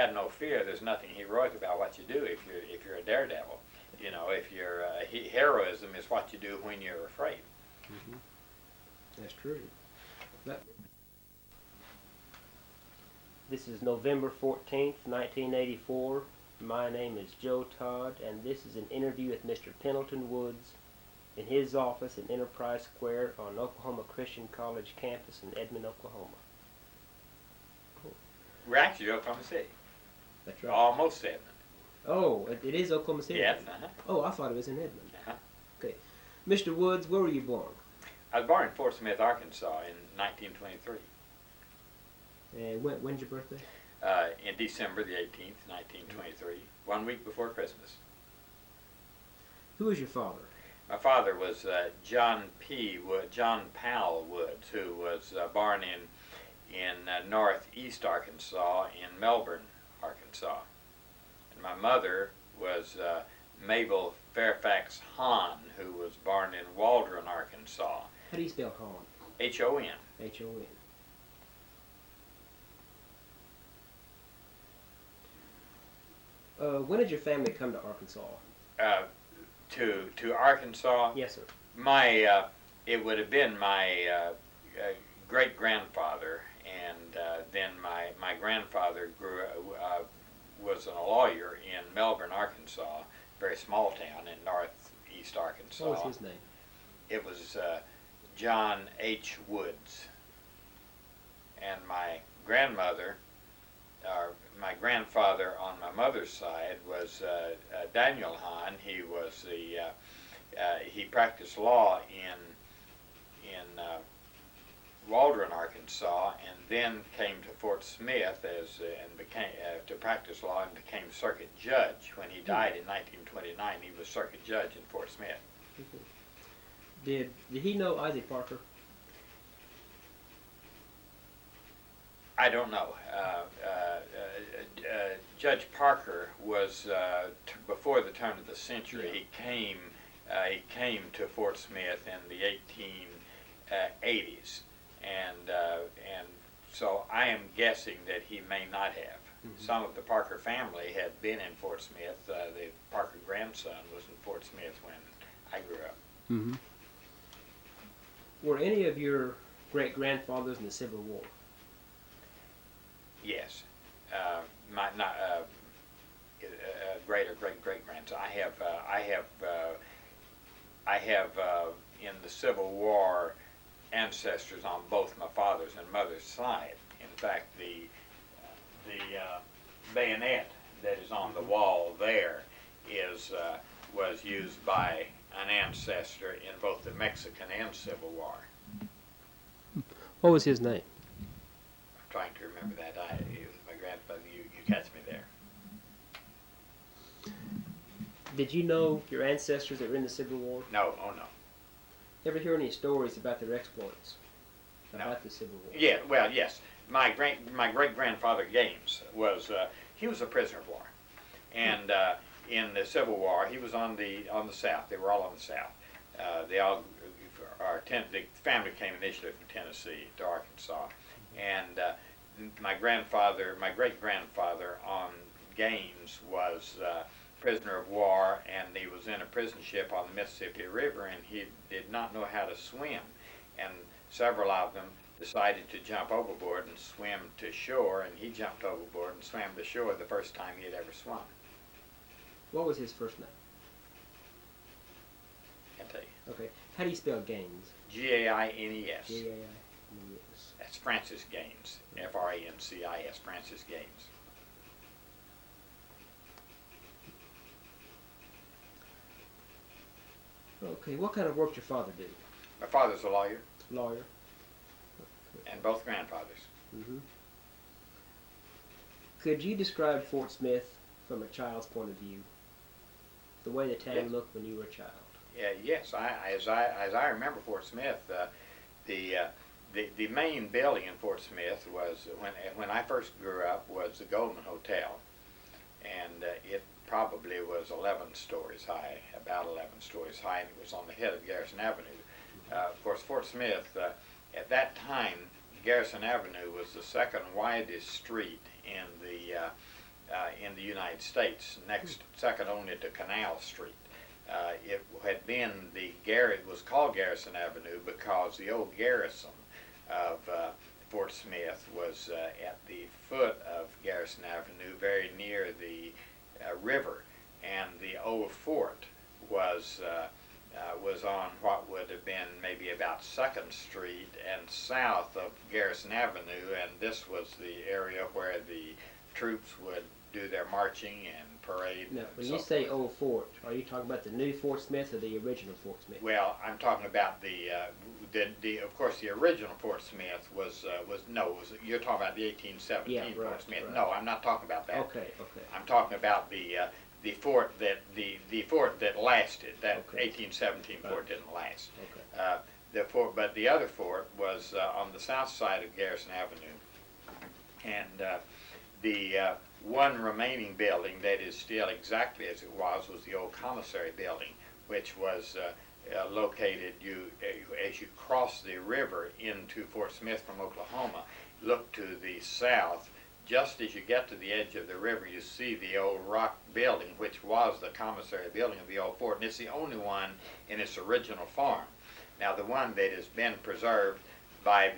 had no fear, there's nothing heroic about what you do if you're a daredevil. You know, if you're heroism is what you do when you're afraid. Mm-hmm. That's true. That... This is November 14th, 1984. My name is Joe Todd, and this is an interview with Mr. Pendleton Woods in his office in Enterprise Square on Oklahoma Christian College campus in Edmond, Oklahoma. We're actually Oklahoma City. That's right. Almost Edmond. Oh, it is Oklahoma City? Yes. Oh, I thought it was in Edmond. Okay. Mr. Woods, where were you born? I was born in Fort Smith, Arkansas in 1923. And when's your birthday? In December the 18th, 1923, 1 week before Christmas. Who was your father? My father was John Powell Woods, who was born in northeast Arkansas, in Melbourne, Arkansas. And my mother was Mabel Fairfax Hahn, who was born in Waldron, Arkansas. How do you spell Hahn? H-O-N. H-O-N. When did your family come to Arkansas? To Arkansas? Yes, sir. It would have been my great grandfather, and then my grandfather was a lawyer in Melbourne, Arkansas, very small town in northeast Arkansas. What was his name? It was John H. Woods. And my grandmother, my grandfather on my mother's side was Daniel Hahn. He was he practiced law in Waldron, Arkansas, and then came to Fort Smith and became to practice law and became circuit judge. When he died in 1929, he was circuit judge in Fort Smith. Did he know Isaac Parker? I don't know. Judge Parker was before the turn of the century. Yeah. He came to Fort Smith in the 1880s, and so I am guessing that he may not have. Mm-hmm. Some of the Parker family had been in Fort Smith. The Parker grandson was in Fort Smith when I grew up. Mm-hmm. Were any of your great-grandfathers in the Civil War? Yes, great or great-great-grandson. I have in the Civil War ancestors on both my father's and mother's side. In fact, the bayonet that is on the wall there was used by an ancestor in both the Mexican and Civil War. What was his name? I'm trying to remember that. He was my grandfather. You catch me there. Did you know your ancestors that were in the Civil War? No, oh no. Ever hear any stories about their exploits? No. About the Civil War? Yeah, well, yes. My great-grandfather Gaines was he was a prisoner of war, and in the Civil War he was on the South. They were all on the South. The family came initially from Tennessee to Arkansas, and my great-grandfather on Gaines was prisoner of war, and he was in a prison ship on the Mississippi River, and he did not know how to swim, and several of them decided to jump overboard and swim to shore, and he jumped overboard and swam to shore the first time he had ever swum. What was his first name? I'll tell you. Okay. How do you spell Gaines? G-A-I-N-E-S. G-A-I-N-E-S. That's Francis Gaines. F-R-A-N-C-I-S. Francis Gaines. Okay. What kind of work did your father do? My father's a lawyer. Lawyer. And both grandfathers. Mm-hmm. Could you describe Fort Smith from a child's point of view? The way the town looked when you were a child. Yes. As I remember Fort Smith, the main building in Fort Smith was when I first grew up was the Goldman Hotel, and it probably was 11 stories high, about 11 stories high, and it was on the head of Garrison Avenue. Of course, Fort Smith at that time, Garrison Avenue was the second widest street in in the United States, second only to Canal Street. It had been it was called Garrison Avenue because the old garrison of Fort Smith was at the foot of Garrison Avenue, very near the river, and the old fort was on what would have been maybe about 2nd Street and south of Garrison Avenue, and this was the area where the troops would do their marching and parade. Now, when and you so say forth. Old Fort, are you talking about the new Fort Smith or the original Fort Smith? Well, I'm talking about of course, the original Fort Smith you're talking about the 1817 Yeah, right, Fort Smith. right. No, I'm not talking about that. Okay. I'm talking about the fort that lasted. That Okay. 1817 fort Right. didn't last. Okay. But the other fort was on the south side of Garrison Avenue, and the one remaining building that is still exactly as it was the old commissary building, which was located as you cross the river into Fort Smith from Oklahoma. Look to the south. Just as you get to the edge of the river, you see the old rock building, which was the commissary building of the old fort, and it's the only one in its original form. Now, the one that has been preserved by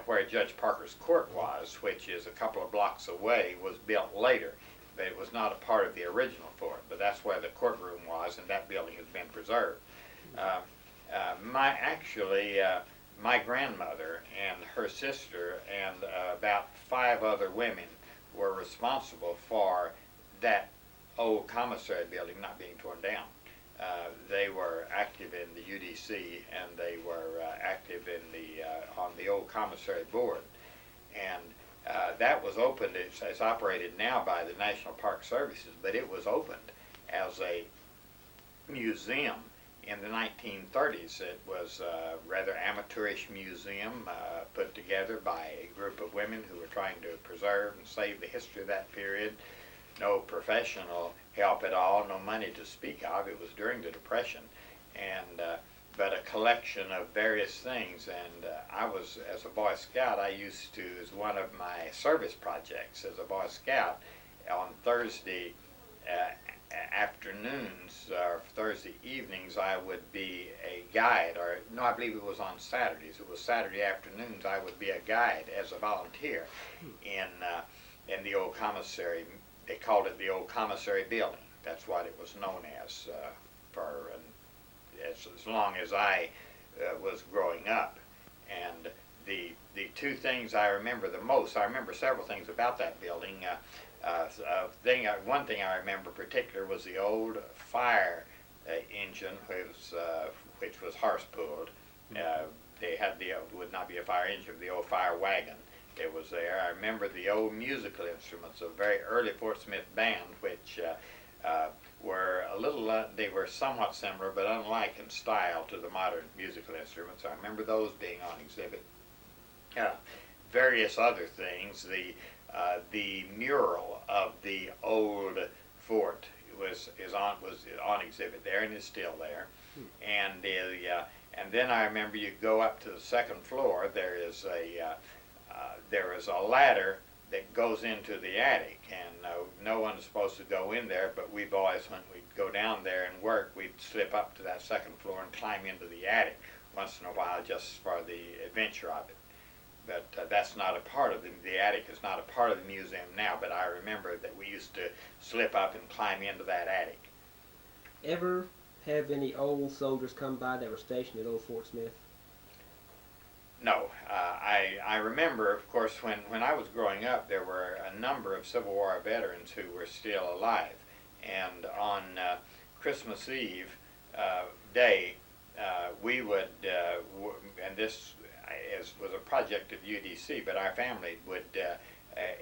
where Judge Parker's court was, which is a couple of blocks away, was built later, but it was not a part of the original fort. But that's where the courtroom was, and that building has been preserved. My grandmother and her sister and about 5 other women were responsible for that old commissary building not being torn down. They were active in the UDC, and they were active in on the old commissary board. And that was opened, it's operated now by the National Park Services, but it was opened as a museum in the 1930s. It was a rather amateurish museum put together by a group of women who were trying to preserve and save the history of that period. No professional help at all, no money to speak of. It was during the Depression, and but a collection of various things. And I was, as a Boy Scout, I used to, as one of my service projects as a Boy Scout, on Thursday afternoons or Thursday evenings, I would be a guide, or no, I believe it was on Saturdays. It was Saturday afternoons. I would be a guide as a volunteer in the old commissary. They called it the old commissary building. That's what it was known as as long as I was growing up. And the 2 things I remember the most, I remember several things about that building. One thing I remember particular was the old fire engine, which was horse-pulled. They had would not be a fire engine, the old fire wagon. It was there. I remember the old musical instruments, a very early Fort Smith band, which were they were somewhat similar, but unlike in style to the modern musical instruments. I remember those being on exhibit. Various other things. The mural of the old fort was on exhibit there, and is still there. And then I remember you go up to the 2nd floor. There is a ladder that goes into the attic, and no one is supposed to go in there, but we boys, when we'd go down there and work, we'd slip up to that 2nd floor and climb into the attic once in a while, just for the adventure of it. But that's not a part of the attic is not a part of the museum now, but I remember that we used to slip up and climb into that attic. Ever have any old soldiers come by that were stationed at Old Fort Smith? No. I remember, of course, when I was growing up, there were a number of Civil War veterans who were still alive. And on Christmas Eve day, we would, and this was a project of UDC, but our family would,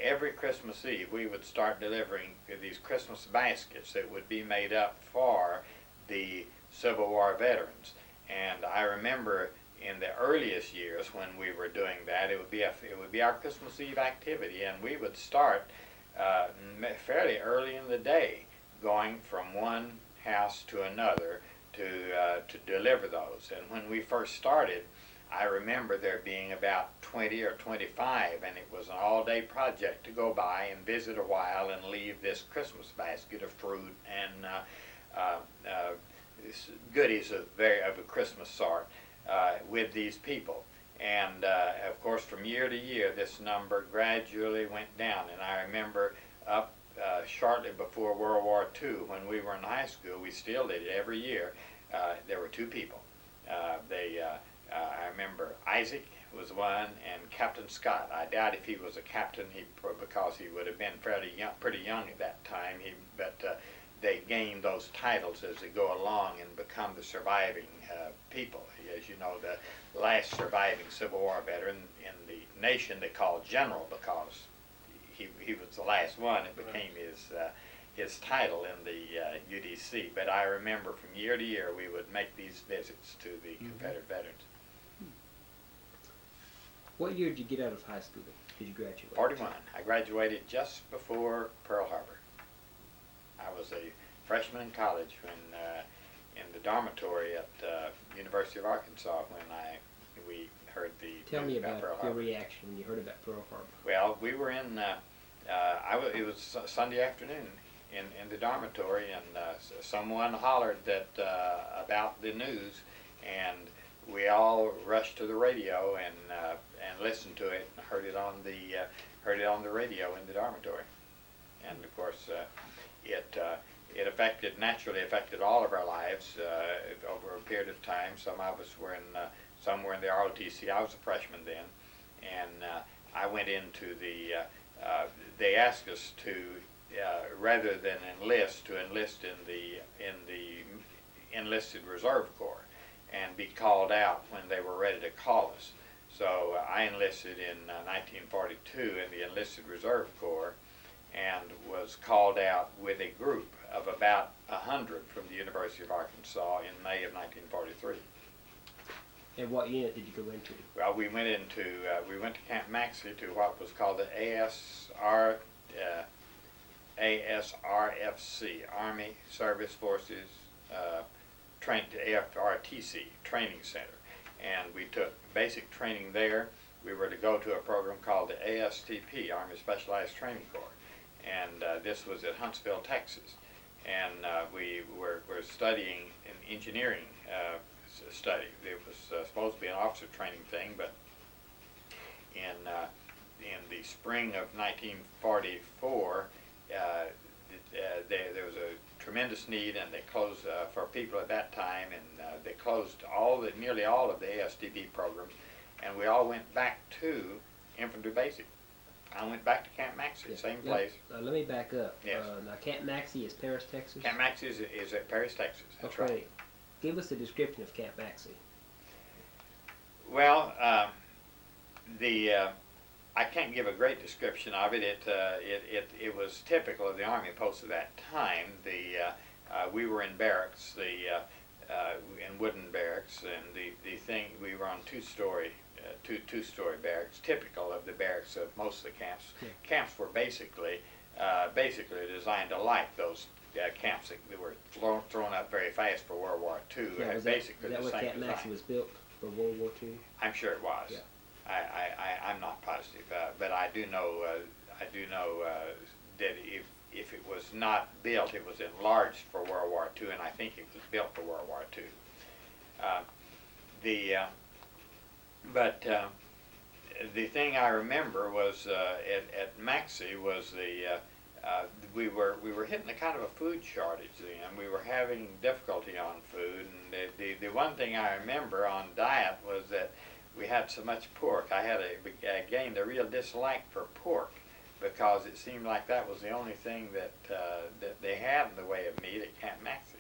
every Christmas Eve, we would start delivering these Christmas baskets that would be made up for the Civil War veterans. And I remember in the earliest years when we were doing that, it would be our Christmas Eve activity, and we would start fairly early in the day, going from one house to another to deliver those. And when we first started, I remember there being about 20 or 25, and it was an all-day project to go by and visit a while and leave this Christmas basket of fruit and goodies of a Christmas sort with these people. And of course, from year to year, this number gradually went down. And I remember up shortly before World War II, when we were in high school, we still did it every year. There were two people. I remember Isaac was one, and Captain Scott. I doubt if he was a captain, because he would have been pretty young at that time. But they gained those titles as they go along and become the surviving people. As you know, the last surviving Civil War veteran in the nation they called General, because he was the last one. It became his title in the UDC. But I remember from year to year we would make these visits to the Confederate veterans. What year did you get out of high school? Did you graduate? 41. I graduated just before Pearl Harbor. I was a freshman in college when in the dormitory at University of Arkansas when we heard the Tell me about Pearl your Harbor. reaction when you heard about Pearl Harbor. Well, we were in. It was Sunday afternoon in the dormitory, and someone hollered that about the news, and we all rushed to the radio and listened to it and heard it on the radio in the dormitory, and of course it naturally affected all of our lives over a period of time. Some of us were some were in the ROTC. I was a freshman then, and I went into they asked us to rather than enlist in the enlisted reserve corps and be called out when they were ready to call us. So I enlisted in 1942 in the enlisted reserve corps and was called out with a group of about 100 from the University of Arkansas in May of 1943. And what unit did you go into? Well, we went to Camp Maxey to what was called the ASRFC, Army Service Forces AFRTC Training Center, and we took basic training there. We were to go to a program called the ASTP, Army Specialized Training Corps, and this was at Huntsville, Texas, and we were studying an engineering study. It was supposed to be an officer training thing, but in the spring of 1944, there was a tremendous need, and they closed for people at that time, and they closed nearly all of the ASTP programs, and we all went back to Infantry Basic. I went back to Camp Maxey, Yeah. same place. Let me back up. Yes. Now, Camp Maxey is Paris, Texas? Camp Maxey is at Paris, Texas. That's okay. right. Give us a description of Camp Maxey. Well, I can't give a great description of it. It was typical of the Army post at that time. We were in barracks, in wooden barracks, and the thing we were on two-story barracks, typical of the barracks of most of the camps. Yeah. Camps were basically designed to like those camps that were thrown up very fast for World War II. Yeah, Had is basically that the what same Camp design. Maxey was built for World War II? I'm sure it was. Yeah. I'm not positive, but I do know that if it was not built, it was enlarged for World War II, and I think it was built for World War II. The thing I remember was at Maxey was we were hitting a kind of a food shortage then. We were having difficulty on food, and the one thing I remember on diet was that we had so much pork. I gained a real dislike for pork because it seemed like that was the only thing that they had in the way of meat at Camp Maxey.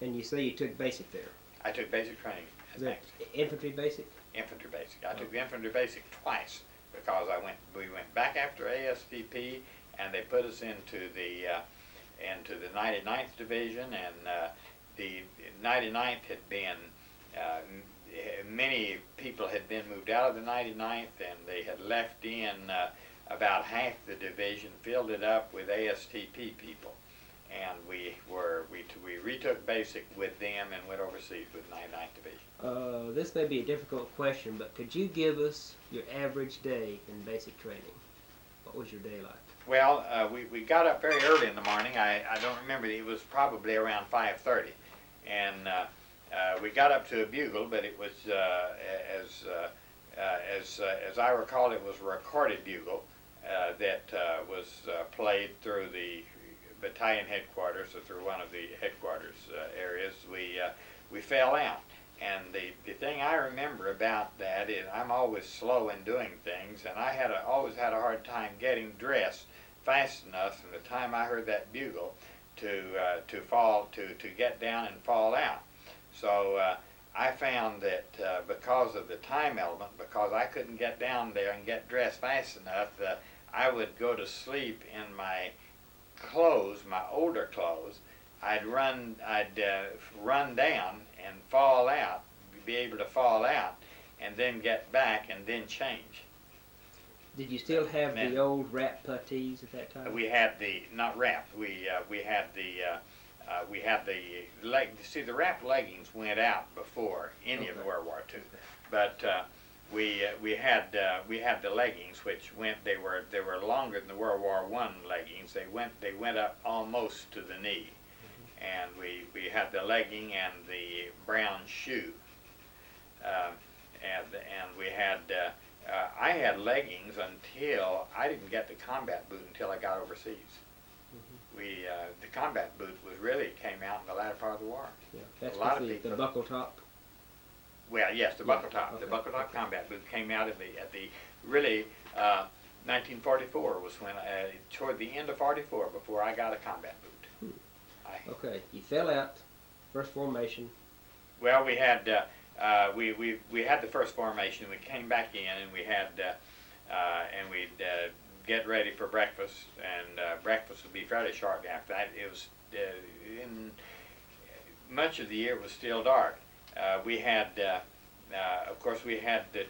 And you say you took basic there? I took basic training at Is that Maxey. infantry basic? Infantry basic. I took the infantry basic twice because we went back after ASTP, and they put us into the 99th Division, and the 99th had been many people had been moved out of the 99th, and they had left in about half the division, filled it up with ASTP people. and we retook basic with them and went overseas with 99th Division. This may be a difficult question, but could you give us your average day in basic training? What was your day like? Well, we got up very early in the morning. I don't remember. It was probably around 5:30, and we got up to a bugle, but it was as I recall, it was a recorded bugle that was played through the battalion headquarters or through one of the headquarters areas. We fell out. And the thing I remember about that is I'm always slow in doing things, and I always had a hard time getting dressed fast enough from the time I heard that bugle to get down and fall out. So I found that because of the time element, because I couldn't get down there and get dressed fast enough, I would go to sleep in my clothes, my older clothes. I'd run down and fall out, be able to fall out, and then get back and then change. Did you still have the old wrap puttees at that time? We had not wrapped. We had the leg. See, the wrapped leggings went out before any of World War II, but we had the leggings, which they were longer than the World War I leggings. They went up almost to the knee. And we had the legging and the brown shoe, and we had I had leggings until I didn't get the combat boot until I got overseas. The combat boot came out in the latter part of the war. Yeah, that's the buckle top. Well, yes, the buckle top. Okay. The buckle top combat boot came out at the 1944 was when toward the end of 44 before I got a combat boot. Okay, you fell out. First formation. Well, we had we had the first formation. We came back in, and we had and we'd get ready for breakfast, and breakfast would be fairly shortly after that. It was in much of the year it was still dark. We had, of course, we had the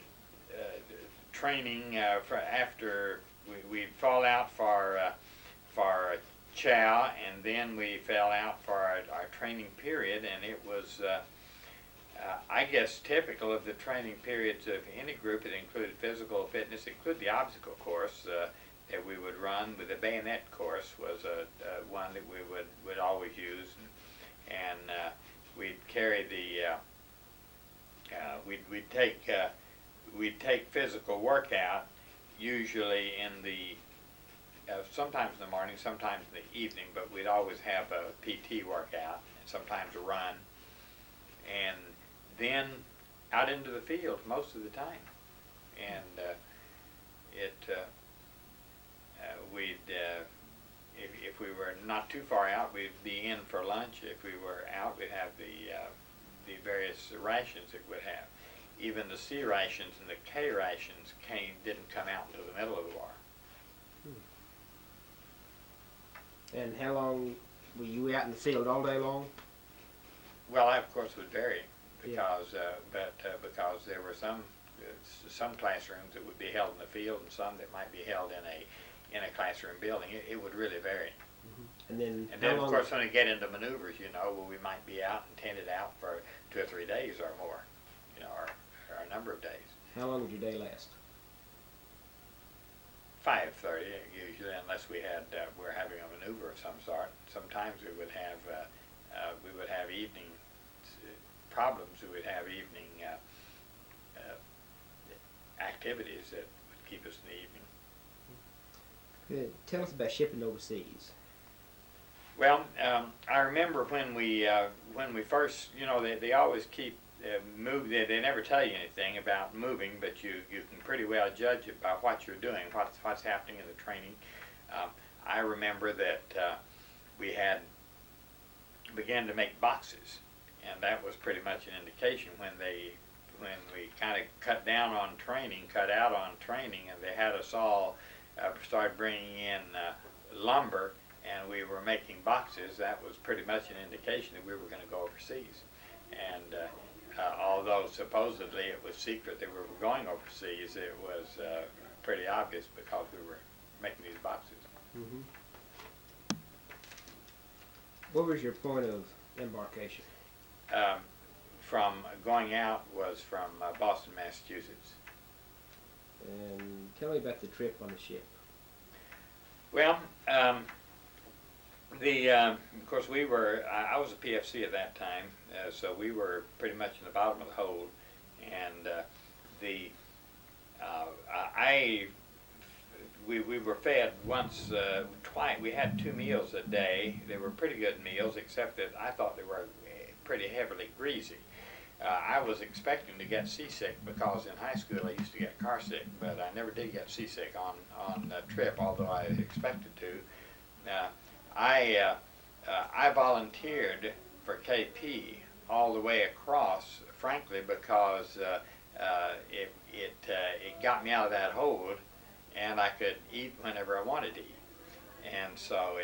training for after we'd fall out for chow, and then we fell out for our training period, and it was, I guess, typical of the training periods of any group. It included physical fitness, included the obstacle course that we would run. With the bayonet course was one that we would always use, and we'd carry the we'd take physical workout usually in the sometimes in the morning, sometimes in the evening, but we'd always have a PT workout, and sometimes a run, and then out into the field most of the time. And if we were not too far out, we'd be in for lunch. If we were out, we'd have the various rations that we'd have. Even the C rations and the K rations didn't come out until the middle of the war. And how long were you out in the field all day long? Well, that of course would vary because because there were some classrooms that would be held in the field and some that might be held in a classroom building. It would really vary. And then of course when we get into maneuvers, we might be out and tented out for 2 or 3 days or more, or a number of days. How long did your day last? 5:30 usually, unless we're having a maneuver of some sort. Sometimes we would have evening problems. We would have evening activities that would keep us in the evening. Good. Tell us about shipping overseas. Well, I remember when we first, they always keep move. They never tell you anything about moving, but you can pretty well judge it by what you're doing, what's happening in the training. I remember that we began to make boxes, and that was pretty much an indication when we kind of cut out on training, and they had us all start bringing in lumber, and we were making boxes. That was pretty much an indication that we were going to go overseas. And although supposedly it was secret that we were going overseas, it was pretty obvious because we were making these boxes. What was your point of embarkation? From going out was from Boston, Massachusetts. And tell me about the trip on the ship. Well, of course we were, I was a PFC at that time, so we were pretty much in the bottom of the hold, and we were fed once, twice. We had 2 meals a day. They were pretty good meals, except that I thought they were pretty heavily greasy. I was expecting to get seasick because in high school I used to get car sick, but I never did get seasick on the trip, although I expected to. I volunteered for KP all the way across, frankly, because it got me out of that hold, and I could eat whenever I wanted to eat. And so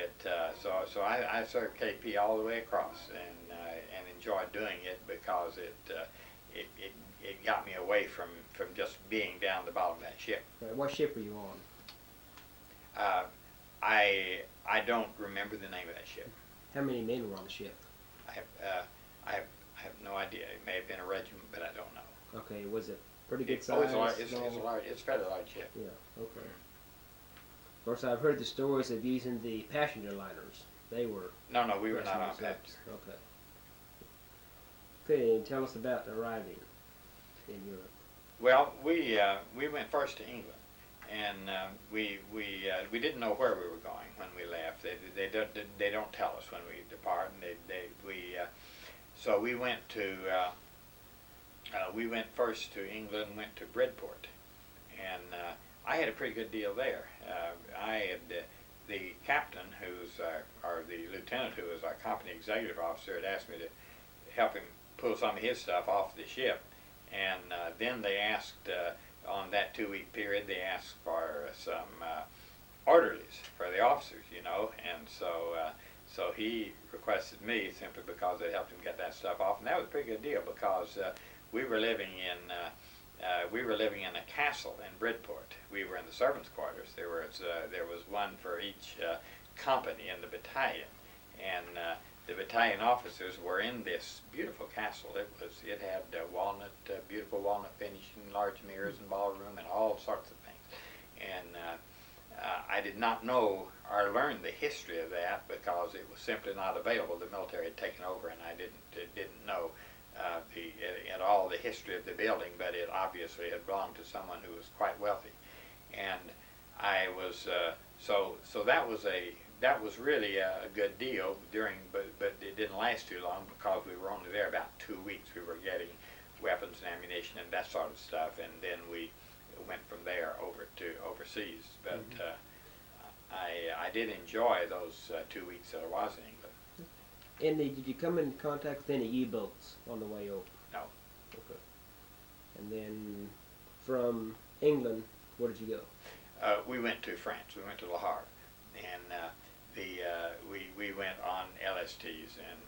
I served KP all the way across, and enjoyed doing it because it got me away from just being down the bottom of that ship. What ship were you on? I don't remember the name of that ship. How many men were on the ship? I have no idea. It may have been a regiment, but I don't know. Okay, was it pretty good size? It's a fairly large ship. Yeah. Okay. Of course, I've heard the stories of using the passenger liners. They were. No, we were not on that. Okay. Okay, and tell us about arriving in Europe. Well, we went first to England, and we didn't know where we were going when we left. They don't tell us when we depart, and so we went first to England, went to Bridport, and I had a pretty good deal there. The captain, or the lieutenant who was our company executive officer, had asked me to help him pull some of his stuff off the ship, and then they asked, on that 2-week period, they asked for some orderlies for the officers, and so he requested me simply because it helped him get that stuff off, and that was a pretty good deal because we were living in a castle in Bridport. We were in the servants' quarters. There was one for each company in the battalion, and the battalion officers were in this beautiful castle. It had beautiful walnut finish and large mirrors and ballroom and all sorts of things. And I did not know or learn the history of that because it was simply not available. The military had taken over, and I didn't know at all the history of the building, but it obviously had belonged to someone who was quite wealthy. And I was so that was really a good deal but it didn't last too long because we were only there about 2 weeks. We were getting weapons and ammunition and that sort of stuff, and then we went from there over to overseas. But I did enjoy those 2 weeks that I was in England. Did you come in contact with any U-boats on the way over? No. Okay. And then from England, where did you go? We went to France. We went to Le Havre, and we went on LSTs and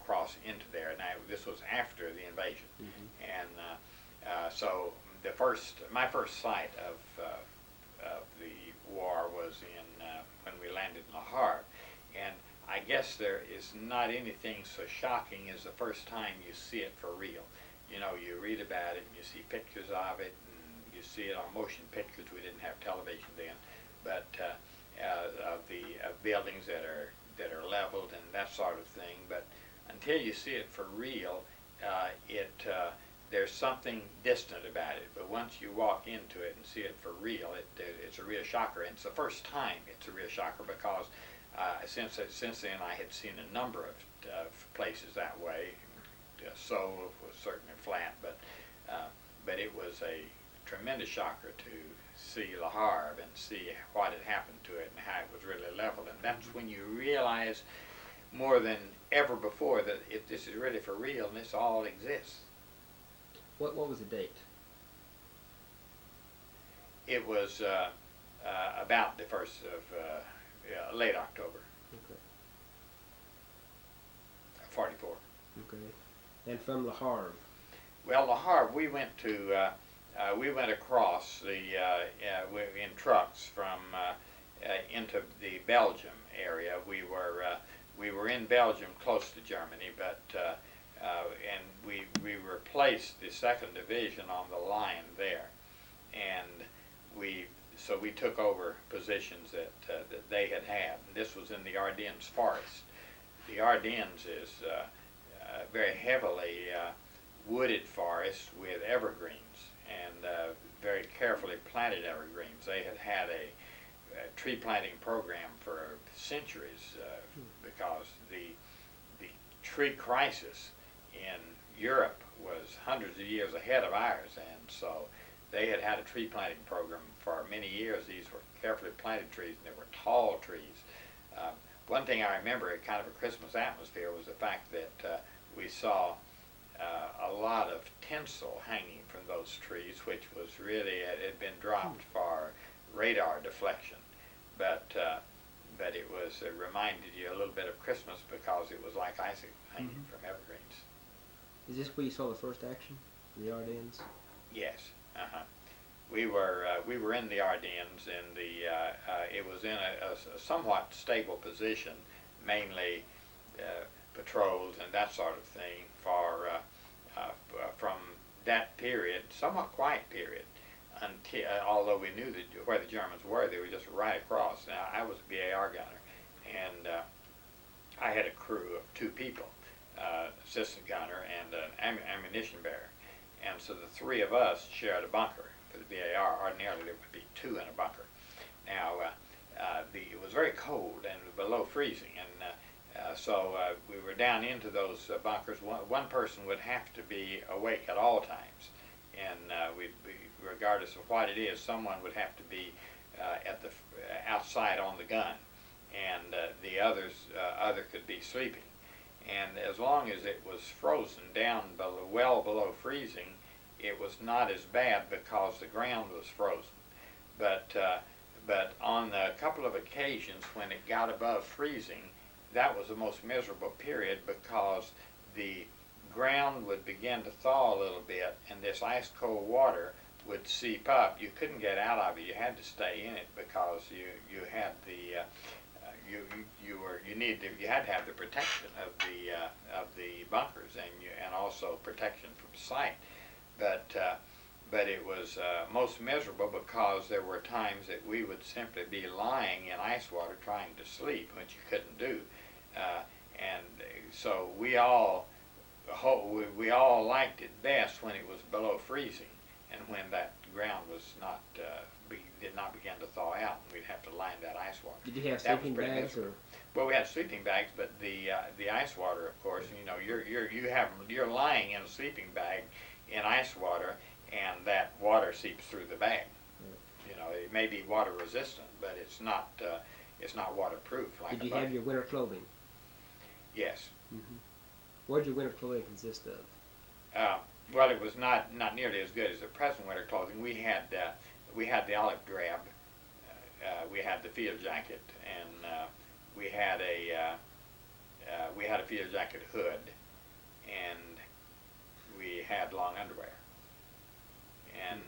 across into there. Now this was after the invasion, and so my first sight of the war was when we landed in Le Havre, and I guess there is not anything so shocking as the first time you see it for real. You read about it and you see pictures of it, and you see it on motion pictures. We didn't have television then, but of the buildings that are leveled and that sort of thing. But until you see it for real, there's something distant about it. But once you walk into it and see it for real, it's a real shocker. And it's the first time it's a real shocker because since then I had seen a number of places that way. Seoul was certainly flat, but it was a tremendous shocker to see Le Havre and see what had happened to it and how it was really leveled. And that's when you realize more than ever before that this is really for real and this all exists. What was the date? It was about the 1st of late October. Okay. 44. Okay. And from Le Havre? Well, Le Havre, we went across in trucks from into the Belgium area. we were in Belgium, close to Germany, but and we replaced the 2nd Division on the line there, and so we took over positions that they had had. And this was in the Ardennes Forest. The Ardennes is very heavily wooded forest with evergreens, and very carefully planted evergreens. They had had a tree planting program for centuries because the tree crisis in Europe was hundreds of years ahead of ours, and so they had had a tree planting program for many years. These were carefully planted trees, and they were tall trees. One thing I remember, a kind of a Christmas atmosphere, was the fact that we saw a lot of tinsel hanging from those trees, which was really, it had been dropped for radar deflection. But it reminded you a little bit of Christmas because it was like icing hanging from evergreens. Is this where you saw the first action, the Ardennes? Yes. We were in the Ardennes, and it was in a somewhat stable position, mainly patrols and that sort of thing from that period, somewhat quiet period, until although we knew that where the Germans were, they were just right across. Now I was a B.A.R. gunner, and I had a crew of 2 people, assistant gunner and an ammunition bearer, and so the 3 of us shared a bunker. For the B.A.R., ordinarily there would be 2 in a bunker. Now it was very cold and below freezing, and so we were down into those bunkers. One person would have to be awake at all times, and regardless of what it is, someone would have to be outside on the gun, and the other could be sleeping. And as long as it was frozen down well below freezing, it was not as bad because the ground was frozen. But on a couple of occasions when it got above freezing, that was the most miserable period because the ground would begin to thaw a little bit, and this ice cold water would seep up. You couldn't get out of it. You had to stay in it because you had the you had to have the protection of the bunkers and also protection from sight. But it was most miserable because there were times that we would simply be lying in ice water trying to sleep, which you couldn't do, and so we all liked it best when it was below freezing, and when that ground was did not begin to thaw out, and we'd have to line that ice water. Did you have sleeping bags or? Well, we had sleeping bags, but the ice water, of course, you're lying in a sleeping bag in ice water, and that water seeps through the bag. It may be water resistant, but it's not waterproof. Did you have your winter clothing? Yes. What did your winter clothing consist of? Well, it was not nearly as good as the present winter clothing. We had the olive drab, we had the field jacket, and we had a field jacket hood, and we had long underwear. And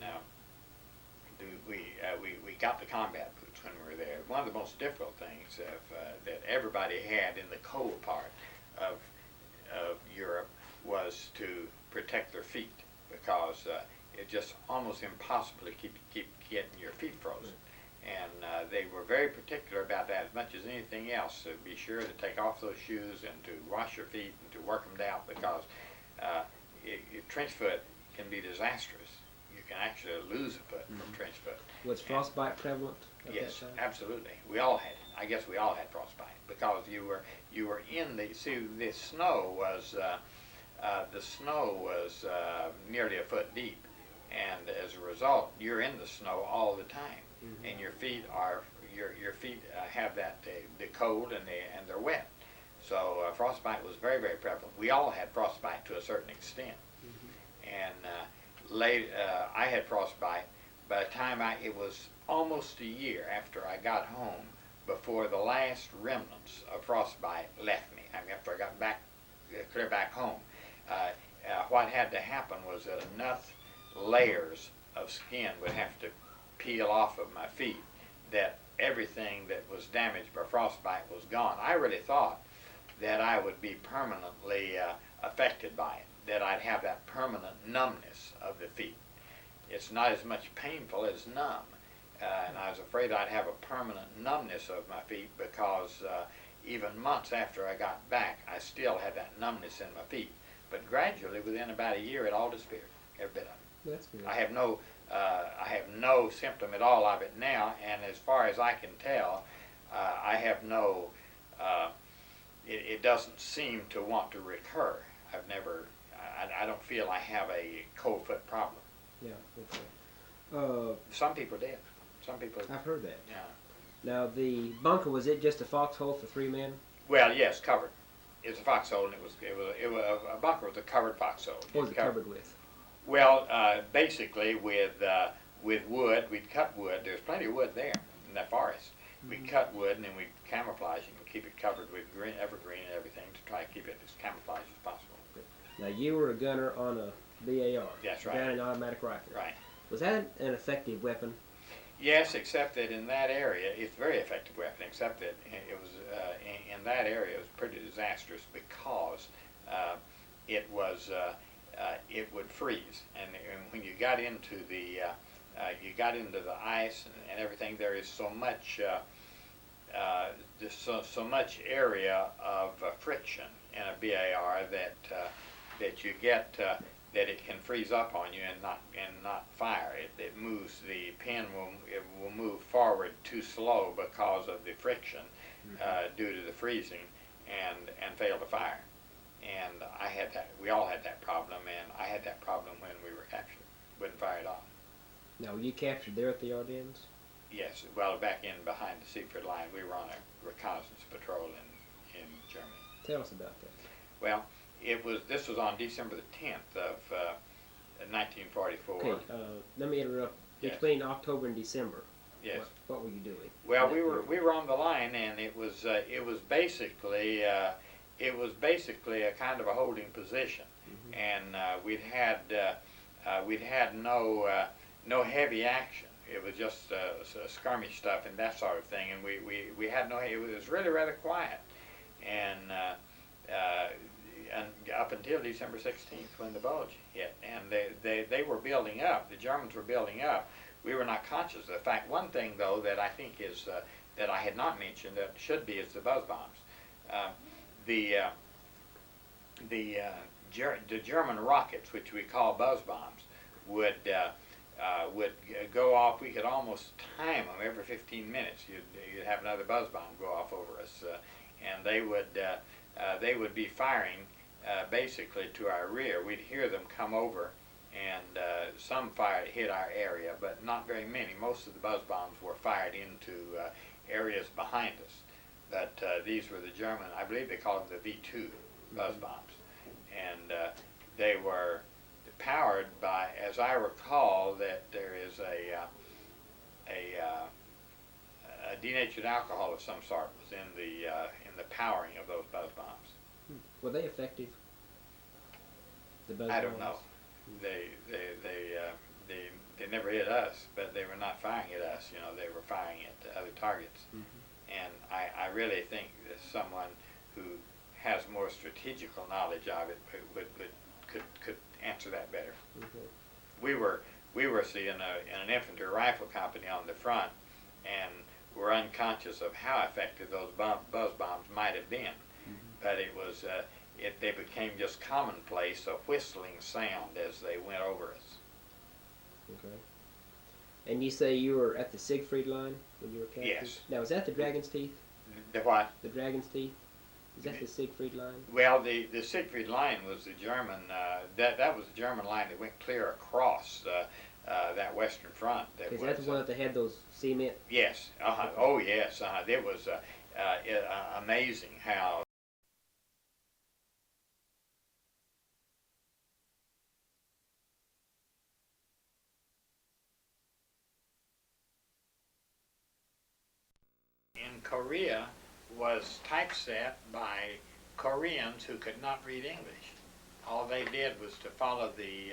we got the combat boots when we were there. One of the most difficult things that everybody had in the cold part of Europe was to protect their feet, because it's just almost impossible to keep getting your feet frozen. And they were very particular about that as much as anything else, to be sure to take off those shoes and to wash your feet and to work them down, because trench foot can be disastrous. You can actually lose a foot from trench foot. Was frostbite prevalent at that time? Yes, absolutely. We all had it. I guess we all had frostbite, because you were in the snow was nearly a foot deep, and as a result, you're in the snow all the time, and your feet have the cold and they're wet. So frostbite was very, very prevalent. We all had frostbite to a certain extent, and I had frostbite. By the time it was almost a year after I got home before the last remnants of frostbite left me. I mean, after I got clear back home, what had to happen was that enough layers of skin would have to peel off of my feet that everything that was damaged by frostbite was gone. I really thought that I would be permanently affected by it, that I'd have that permanent numbness of the feet. It's not as much painful as numb. And I was afraid I'd have a permanent numbness of my feet because even months after I got back, I still had that numbness in my feet. But gradually, within about a year, it all disappeared, every bit of it. That's good. I have no symptom at all of it now, and as far as I can tell, I have no. It doesn't seem to want to recur. I've never. I don't feel I have a cold foot problem. Yeah. Okay. Some people did. Some people. I've heard that. Yeah. Now the bunker, was it just a foxhole for 3 men? Well, yes, covered. It was a foxhole, and it was a bunker was a covered foxhole. What was it covered with? Well, basically with wood. We'd cut wood. There's plenty of wood there in that forest. We'd cut wood, and then we'd camouflage it and keep it covered with green, evergreen and everything to try to keep it as camouflaged as possible. Now you were a gunner on a B.A.R. That's right. Down an automatic rifle. Right. Was that an effective weapon? Yes, except that in that area, it's a very effective weapon, except that it was, in that area, it was pretty disastrous because it would freeze. And when you got into the ice and everything, there is so much, so much area of friction in a B.A.R. that you get, that it can freeze up on you and not fire. It moves, the pin will move forward too slow because of the friction due to the freezing and fail to fire. And I had that. We all had that problem, and I had that problem when we were captured. Wouldn't fire at all. Now were you captured there at the Ardennes? Yes. Well, back in behind the Siegfried Line, we were on a reconnaissance patrol in Germany. Tell us about that. Well, this was on December the 10th of 1944. Okay, let me interrupt. Yes. Between October and December, Yes. what were you doing? Well, we were on the line, and it was basically a kind of a holding position, and we'd had no heavy action. It was just skirmish stuff and that sort of thing, and we had no. It was really rather quiet, and up until December 16th when the Bulge hit, and they were building up. The Germans were building up. We were not conscious of the fact. One thing, though, that I think is that I had not mentioned that should be is the buzz bombs. The German rockets, which we call buzz bombs, would go off. We could almost time them every 15 minutes. You'd have another buzz bomb go off over us, and they would be firing basically to our rear. We'd hear them come over, and some hit our area, but not very many. Most of the buzz bombs were fired into areas behind us. But these were the German, I believe they called them the V2 buzz bombs, and they were powered by, as I recall, that there is a denatured alcohol of some sort was in the powering of those buzz bombs. Were they effective? The buzz I don't bombs? know. They never hit us, but they were not firing at us. You know, they were firing at other targets. And I really think that someone who has more strategical knowledge of it could answer that better. We were see, in an infantry rifle company on the front, and were unconscious of how effective those buzz bombs might have been. But it was they became just commonplace, a whistling sound as they went over us. Okay. And you say you were at the Siegfried Line when you were captured? Yes. Now, is that the Dragon's Teeth? The what? The Dragon's Teeth? Is that the Siegfried Line? Well, the Siegfried Line was the German, that was the German line that went clear across that western front. Is that the one that they had those cement? Yes. Oh, yes. It was amazing how in Korea was typeset by Koreans who could not read English. All they did was to follow the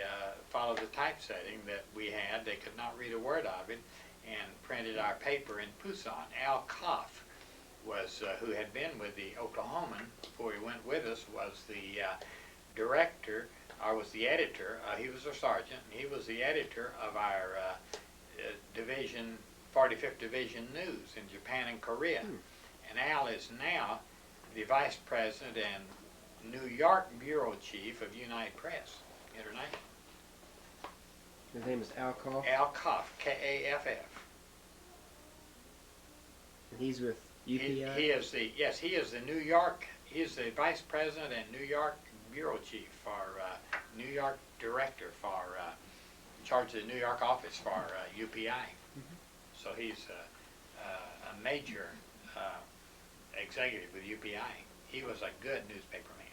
typesetting that we had. They could not read a word of it, and printed our paper in Pusan. Al Koff who had been with the Oklahoman before he went with us, was the director, or was the editor. He was a sergeant. And he was the editor of our division, 45th Division News in Japan and Korea. And Al is now the vice president and New York bureau chief of United Press International. His name is Al Koff. Al Koff, K-A-F-F. And he's with UPI? He is the New York, he is the vice president and New York bureau chief for New York director for in charge of the New York office for UPI. So he's a major executive with UPI. He was a good newspaper man.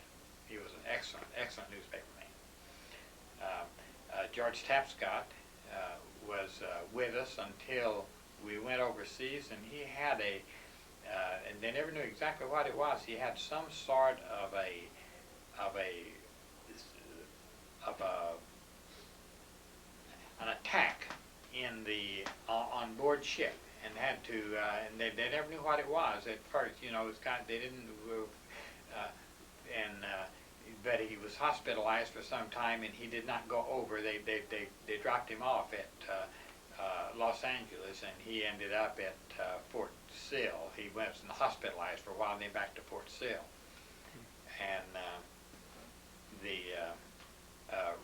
He was an excellent newspaper man. George Tapscott was with us until we went overseas, and he had and they never knew exactly what it was. He had some sort of an attack in the on board ship, and had to and they never knew what it was at first. You know, they didn't but he was hospitalized for some time, and he did not go over. They dropped him off at Los Angeles, and he ended up at Fort Sill. He was hospitalized for a while, and then back to Fort Sill. And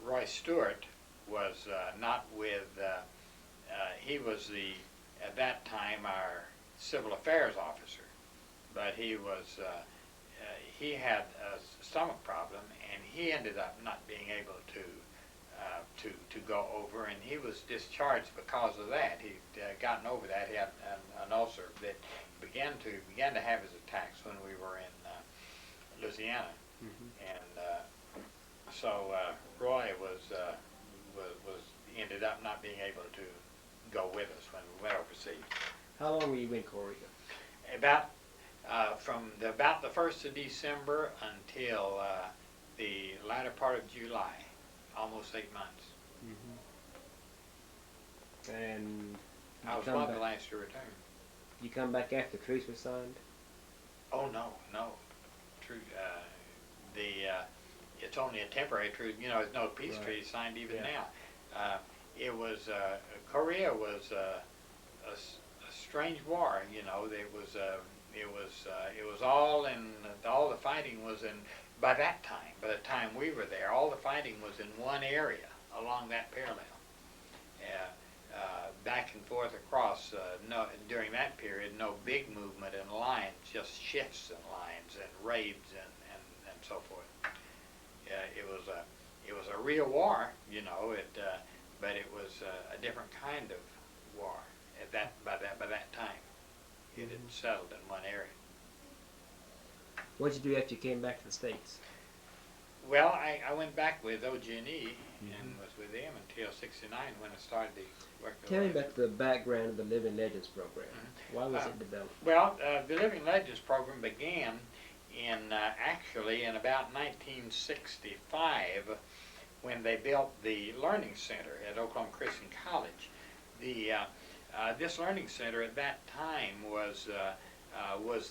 Roy Stewart was not with. He was at that time our civil affairs officer, but he was. He had a stomach problem, and he ended up not being able to go over, and he was discharged because of that. He'd gotten over that. He had an ulcer that began to have his attacks when we were in Louisiana, and so Roy ended up not being able to go with us when we went overseas. How long were you in Korea? From about the 1st of December until the latter part of July, almost 8 months. And I was one of the last to return. You come back after the truce was signed? Oh no. It's only a temporary truce. You know, there's no peace treaty signed even now. It was Korea was a strange war. You know, it was all the fighting was in by the time we were there, all the fighting was in one area along that parallel. Back and forth across. During that period, no big movement in lines, just shifts in lines and raids and so forth. It was a real war, you know. But it was a different kind of war by that time. It had settled in one area. What did you do after you came back to the States? Well, I went back with OG&E and was with them until '69 when I started the work. Tell me about the background of the Living Legends program. Why was it developed? Well, the Living Legends program began actually in about 1965 when they built the Learning Center at Oklahoma Christian College. This Learning Center at that time was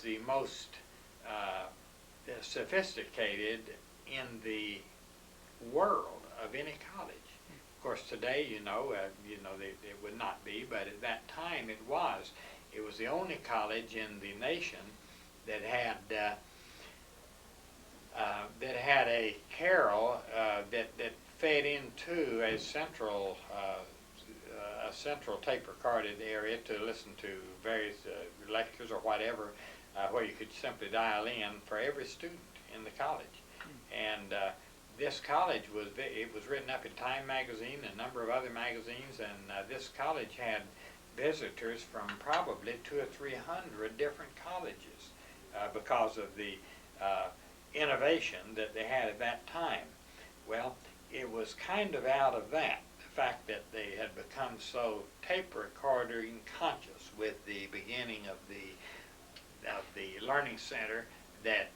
the most sophisticated in the world of any college. Of course, today, it would not be, but at that time it was. It was the only college in the nation that had a carol that fed into a central tape-recorded area to listen to various lectures or whatever, where you could simply dial in for every student in the college. And this college was written up in Time magazine and a number of other magazines, and this college had visitors from probably 200 or 300 different colleges because of the innovation that they had at that time. Well, it was kind of out of that, the fact that they had become so tape recording conscious with the beginning of the Learning Center that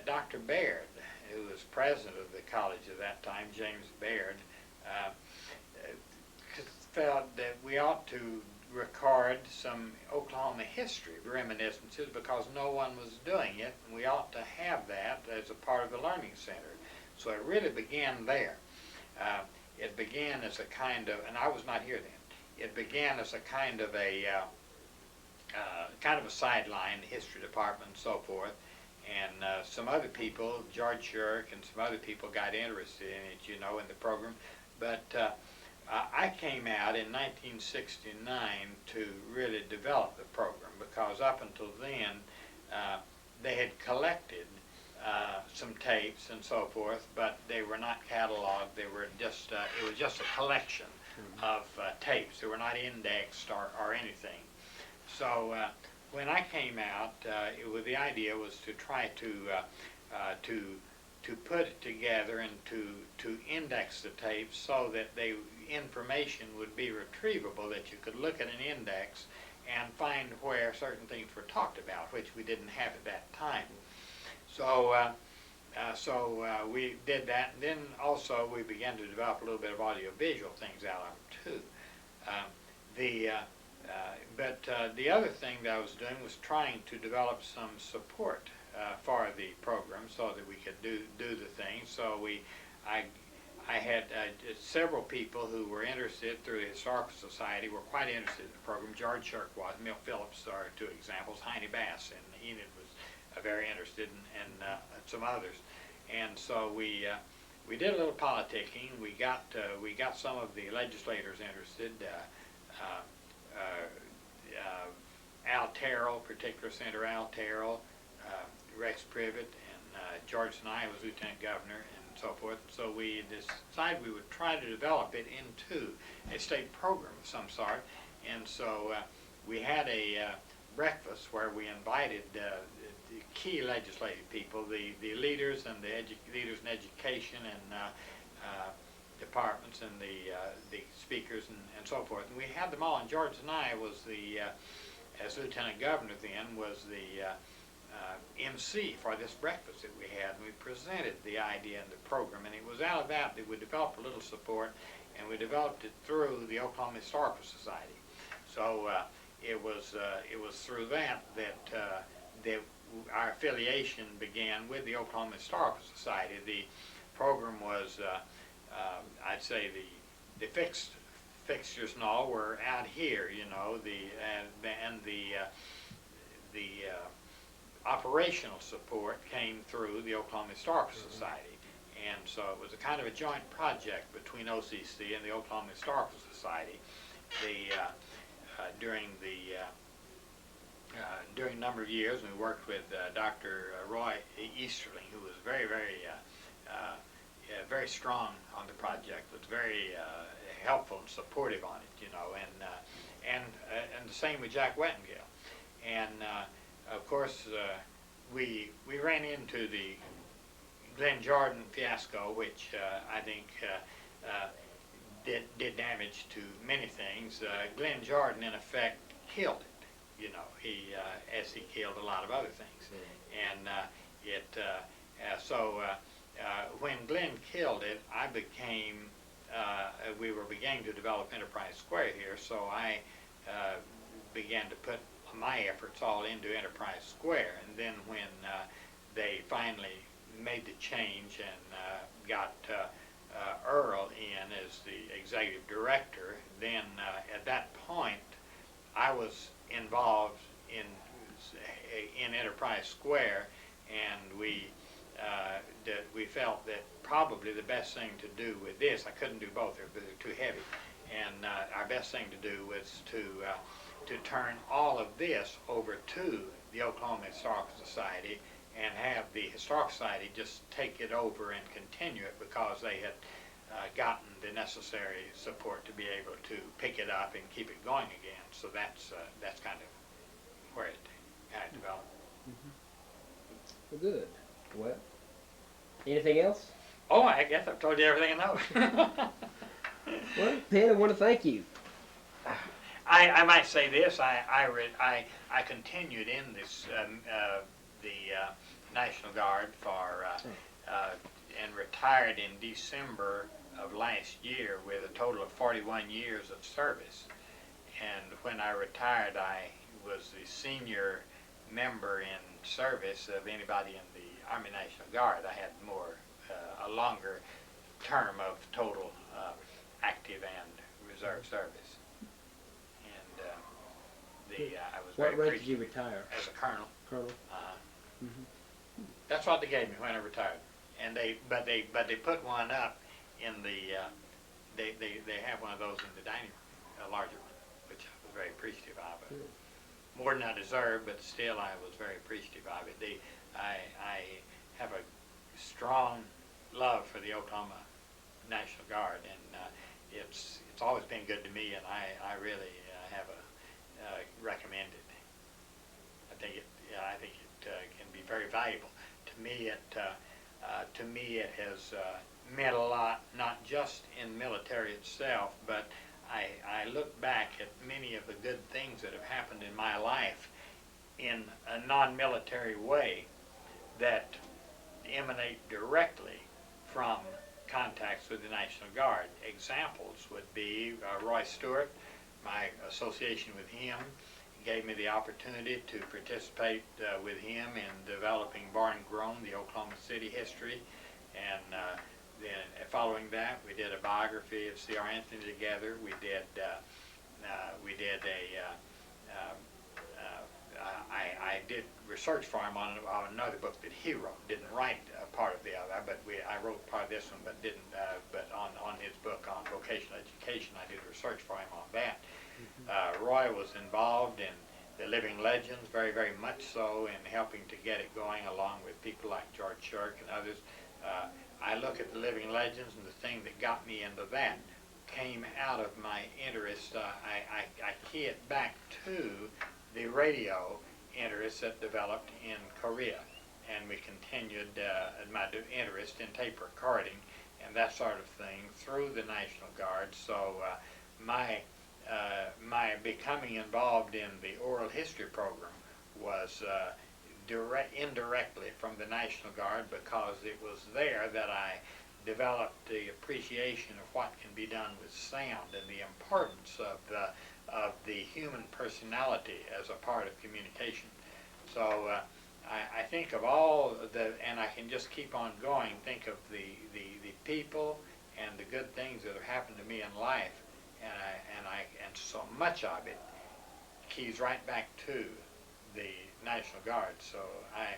Dr. Baird, who was president of the college at that time, James Baird, felt that we ought to record some Oklahoma history reminiscences because no one was doing it, and we ought to have that as a part of the Learning Center. So it really began there. It began as a kind of, and I was not here then, it began as a kind of a sideline, the history department and so forth, and some other people, George Shirk and some other people got interested in it, you know, in the program. But I came out in 1969 to really develop the program, because up until then they had collected some tapes and so forth, but they were not cataloged. They were just it was just a collection of tapes. They were not indexed or anything. So when I came out, the idea was to try to put it together and to index the tapes so that information would be retrievable, that you could look at an index and find where certain things were talked about, which we didn't have at that time. So we did that, and then also we began to develop a little bit of audio-visual things out of it too. The other thing that I was doing was trying to develop some support for the program so that we could do the thing. So I had several people who were interested through the Historical Society, were quite interested in the program. George Shirk was, Milt Phillips are two examples, Heine Bass, and Enid was very interested, and some others. And so we did a little politicking. We got some of the legislators interested. Al Terrell, particular Senator Al Terrell, Rex Privet, and George Nye was Lieutenant Governor, and so forth. So we decided we would try to develop it into a state program of some sort. And so we had a breakfast where we invited the key legislative people, the leaders and the leaders in education and departments, and the speakers and so forth. And we had them all. And George Nye was as Lieutenant Governor then, was the MC for this breakfast that we had, and we presented the idea and the program, and it was out of that we developed a little support, and we developed it through the Oklahoma Historical Society. So it was through that our affiliation began with the Oklahoma Historical Society. The program was, I'd say, the fixtures and all were out here, you know, and the operational support came through the Oklahoma Historical Society. And so it was a kind of a joint project between OCC and the Oklahoma Historical Society. During a number of years, we worked with Dr. Roy Easterling, who was very, very strong on the project, was very helpful and supportive on it, you know, and the same with Jack Wettengill. And of course, we ran into the Glenn Jordan fiasco, which I think did damage to many things. Glenn Jordan, in effect, killed it. You know, as he killed a lot of other things. And when Glenn killed it, we were beginning to develop Enterprise Square here, so I began to put my efforts all into Enterprise Square. And then when they finally made the change and got Earl in as the executive director, then at that point I was involved in Enterprise Square, and we felt that probably the best thing to do with this, I couldn't do both, they're too heavy, and our best thing to do was to turn all of this over to the Oklahoma Historical Society and have the Historical Society just take it over and continue it, because they had gotten the necessary support to be able to pick it up and keep it going again. So that's kind of where it developed. Well, good. Well, anything else? Oh, I guess I've told you everything I know. Well, Penn, I want to thank you. I might say this. I continued in this the National Guard and retired in December of last year with a total of 41 years of service. and when I retired, I was the senior member in service of anybody in the Army National Guard. I had a longer term of total active and reserve service. And I was very What rank did you appreciative retire? as a colonel. Colonel? That's what they gave me when I retired. And they put one up in the they have one of those in the dining room, a larger one, which I was very appreciative of. More than I deserved, but still I was very appreciative of it. I have a strong love for the Oklahoma National Guard, and it's always been good to me, and I really have recommend it. I think it can be very valuable. To me it has meant a lot, not just in military itself, but I look back at many of the good things that have happened in my life in a non-military way that emanate directly from contacts with the National Guard. Examples would be Roy Stewart. My association with him gave me the opportunity to participate with him in developing Barn Grown, the Oklahoma City history, and then following that, we did a biography of C.R. Anthony together. I did research for him on another book that he wrote. Didn't write part of the other, but I wrote part of this one, but didn't. But on his book on vocational education, I did research for him on that. Roy was involved in the Living Legends, very, very much so, in helping to get it going, along with people like George Shirk and others. I look at the Living Legends, and the thing that got me into that came out of my interest. I key it back to the radio interest that developed in Korea, and we continued my interest in tape recording and that sort of thing through the National Guard. So my becoming involved in the oral history program was indirectly from the National Guard, because it was there that I developed the appreciation of what can be done with sound and the importance of the human personality as a part of communication. So I think of all and I can just keep on going, think of the people and the good things that have happened to me in life, and so much of it keys right back to the National Guard. So I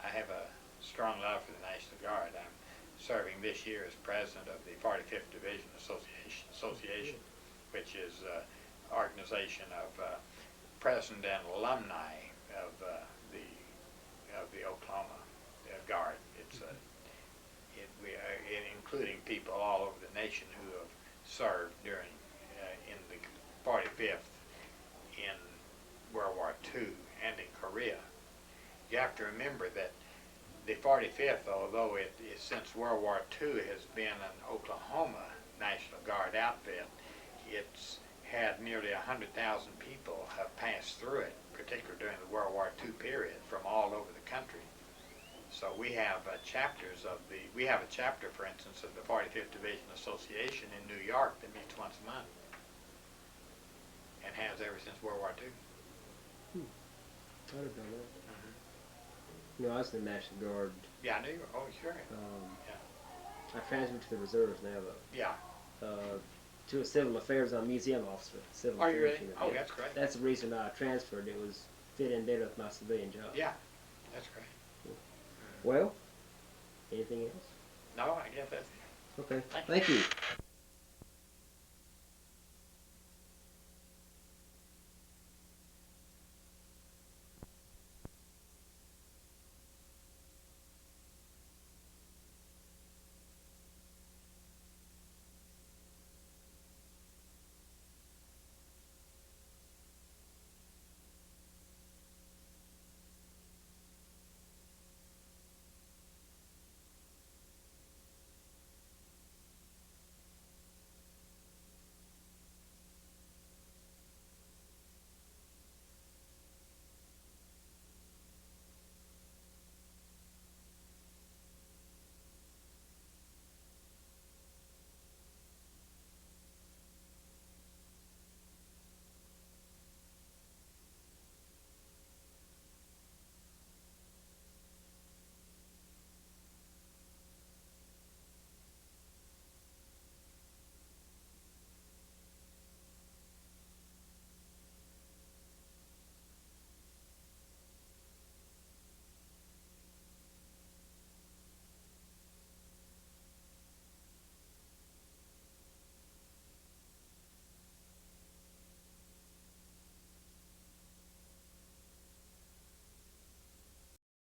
have a strong love for the National Guard. I'm serving this year as president of the 45th Division Association, which is an organization of president and alumni of the Oklahoma Guard. It's including people all over the nation who have served during in the 45th in World War II and in Korea. You have to remember that the 45th, although it is since World War II has been an Oklahoma National Guard outfit, it's had nearly 100,000 people have passed through it, particularly during the World War II period, from all over the country. So we have chapters of we have a chapter, for instance, of the 45th Division Association in New York that meets once a month, and has ever since World War II. I'd have done that. You know, I was in the National Guard. Yeah, I knew. Oh, sure. I transferred to the reserves now, though. Yeah. To a civil affairs. I'm a museum officer. Civil Are you affairs really? unit. Oh, Yeah. that's great. That's the reason I transferred. It was fit in better with my civilian job. Yeah, that's great. Well, anything else? No, I guess that's it. Okay. Thank Thank you.